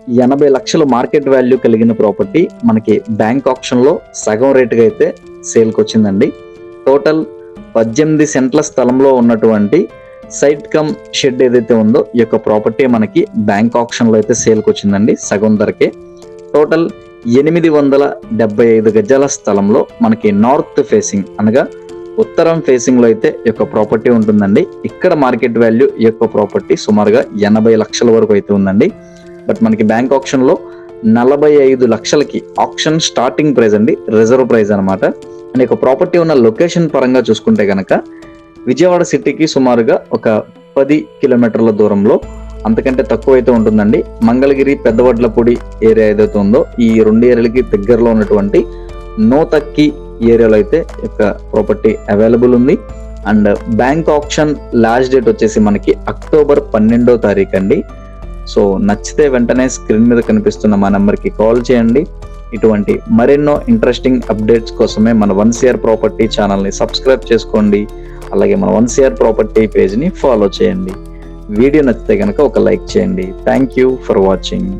80 లక్షల market value కలిగిన property మనకి బ్యాంక్ ఆప్షన్ లో సగం రేటుగా అయితే సేల్కి వచ్చిందండి. టోటల్ 18 సెంట్ల స్థలంలో ఉన్నటువంటి సైట్ కమ్ షెడ్ ఏదైతే ఉందో ఈ యొక్క ప్రాపర్టీ మనకి బ్యాంక్ ఆప్షన్ లో అయితే సేల్కి వచ్చిందండి సగం ధరకే. టోటల్ 875 గజాల స్థలంలో మనకి నార్త్ ఫేసింగ్ అనగా ఉత్తరం ఫేసింగ్ లో అయితే ఈ యొక్క ప్రాపర్టీ ఉంటుందండి. ఇక్కడ మార్కెట్ వాల్యూ ఈ యొక్క ప్రాపర్టీ సుమారుగా 80 లక్షల వరకు అయితే ఉందండి. బట్ మనకి బ్యాంక్ ఆప్షన్ లో 45 లక్షలకి ఆప్షన్ స్టార్టింగ్ ప్రైస్ అండి, రిజర్వ్ ప్రైస్ అనమాట. అండ్ ఇక ప్రాపర్టీ ఉన్న లొకేషన్ పరంగా చూసుకుంటే కనుక విజయవాడ సిటీకి సుమారుగా ఒక 10 కిలోమీటర్ల దూరంలో, అంతకంటే తక్కువ అయితే ఉంటుందండి. మంగళగిరి పెద్దవడ్లపూడి ఏరియా ఏదైతే ఉందో ఈ 2 ఏరియాలకి దగ్గరలో ఉన్నటువంటి నోతక్కి ఏరియాలో అయితే యొక్క ప్రాపర్టీ అవైలబుల్ ఉంది. And bank option last date వచ్చేసి మనకి అక్టోబర్ 12వ తారీఖు అండి. సో నచ్చితే వెంటనే స్క్రీన్ మీద కనిపిస్తున్న మా నెంబర్కి కాల్ చేయండి. ఇటువంటి మరెన్నో ఇంట్రెస్టింగ్ అప్డేట్స్ కోసమే మన 1CR ప్రాపర్టీ ఛానల్ని సబ్స్క్రైబ్ చేసుకోండి. అలాగే మన 1CR ప్రాపర్టీ పేజ్ని ఫాలో చేయండి. వీడియో నచ్చితే కనుక ఒక లైక్ చేయండి. Thank you for watching.